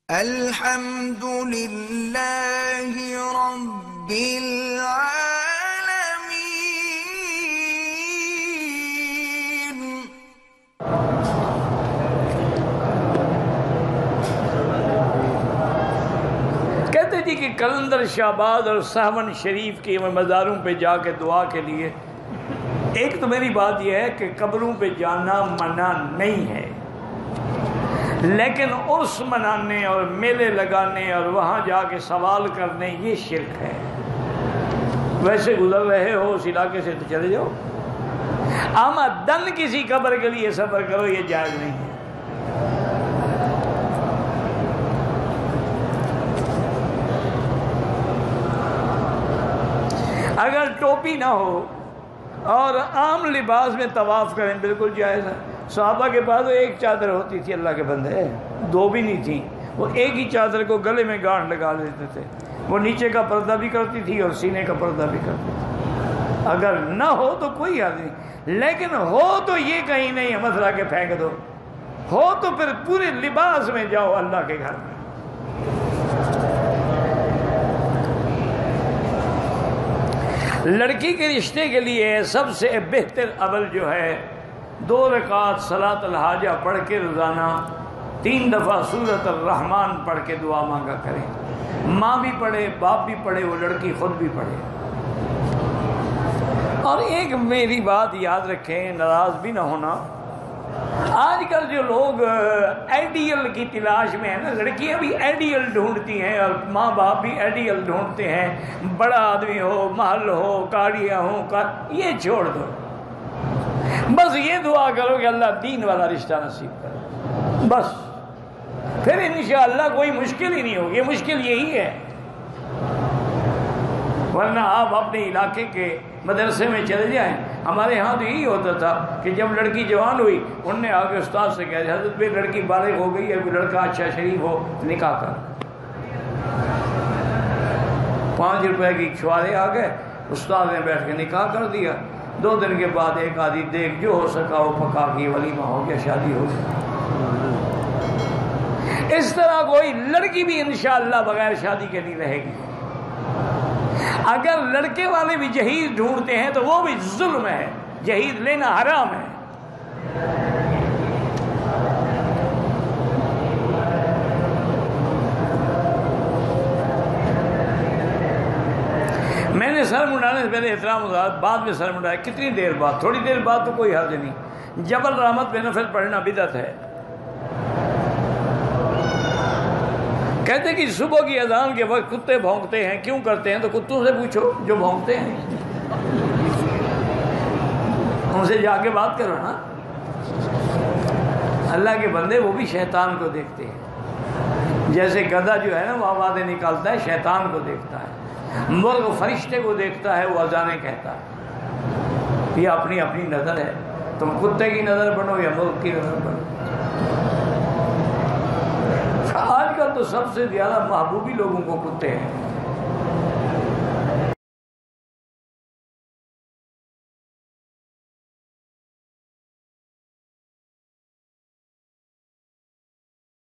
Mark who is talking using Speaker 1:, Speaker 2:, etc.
Speaker 1: الحمد للہ رب العالمین۔
Speaker 2: کہتے جی کہ کلندر شہباز اور سہون شریف کے مزاروں پہ جا کے دعا کے لیے، ایک تو میری بات یہ ہے کہ قبروں پہ جانا منع نہیں ہے، لیکن عرس منانے اور میلے لگانے اور وہاں جا کے سوال کرنے یہ شرک ہے۔ ویسے گزر رہے ہو اس علاقے سے تو چلے جاؤ، آمدن کسی قبر کے لیے سفر کرو، یہ جائز نہیں ہے۔ اگر ٹوپی نہ ہو اور عام لباس میں طواف کریں بالکل جائز ہے۔ صحابہ کے پاس ایک چادر ہوتی تھی، اللہ کے بندے، دو بھی نہیں تھی، وہ ایک ہی چادر کو گلے میں گانٹھ لگا لیتے تھے، وہ نیچے کا پردہ بھی کرتی تھی اور سینے کا پردہ بھی کرتی تھی۔ اگر نہ ہو تو کوئی حرج نہیں، لیکن ہو تو یہ کہیں نہیں مسئلہ کہ پھینک دو، ہو تو پھر پورے لباس میں جاؤ اللہ کے گھر میں۔ لڑکی کے رشتے کے لیے سب سے بہتر عمل جو ہے 2 رکعت صلاۃ الحاجہ پڑھ کے روزانہ 3 دفعہ سورۃ الرحمن پڑھ کے دعا مانگا کریں۔ ماں بھی پڑھے، باپ بھی پڑھے، وہ لڑکی خود بھی پڑھے۔ اور ایک میری بات یاد رکھیں، ناراض بھی نہ ہونا، آج کل جو لوگ آئیڈیل کی تلاش میں ہیں نا، لڑکیاں بھی آئیڈیل ڈھونڈتی ہیں اور ماں باپ بھی آئیڈیل ڈھونڈتے ہیں، بڑا آدمی ہو، محل ہو، کاڑیاں ہوں، یہ چھوڑ دو، بس یہ دعا کرو کہ اللہ دین والا رشتہ نصیب کرے، بس پھر انشاءاللہ کوئی مشکل ہی نہیں ہوگی۔ مشکل یہی ہے، ورنہ آپ اپنے علاقے کے مدرسے میں چلے جائیں، ہمارے ہاں تو یہی ہوتا تھا کہ جب لڑکی جوان ہوئی انہوں نے آگے استاد سے کہا حضرت بھی لڑکی بالغ ہو گئی ہے، کوئی لڑکا اچھا شریف ہو نکاح کر۔ 5 روپے کی چھوارے آ گئے، استاد نے بیٹھ کے نکاح کر دیا۔ 2 دن کے بعد ایک آدھی دیکھ جو ہو سکا وہ پکا کے ولیمہ ہو گیا، شادی ہو گئی۔ اس طرح کوئی لڑکی بھی انشاءاللہ بغیر شادی کے نہیں رہے گی۔ اگر لڑکے والے بھی جہیز ڈھونڈتے ہیں تو وہ بھی ظلم ہے، جہیز لینا حرام ہے۔ میں نے سر منڈانے سے پہلے احترام حضرات، بعد میں سر منڈایا، کتنی دیر بعد؟ تھوڑی دیر بعد تو کوئی حرج نہیں۔ جبل رحمت پہ نفل پڑھنا بدعت ہے۔ کہتے کہ صبح کی اذان کے وقت کتے بھونکتے ہیں، کیوں کرتے ہیں؟ تو کتوں سے پوچھو جو بھونکتے ہیں، ان سے جا کے بات کرو نا۔ اللہ کے بندے وہ بھی شیطان کو دیکھتے ہیں، جیسے گدھا جو ہے نا وہ آوازیں نکالتا ہے، شیطان کو دیکھتا ہے، مرغ فرشتے کو دیکھتا ہے، وہ اذانیں کہتا ہے۔ یہ اپنی اپنی نظر ہے، تم کتے کی نظر بنو یا مرغ کی نظر بنو۔ آج کل تو سب سے زیادہ محبوبی لوگوں کو کتے ہیں۔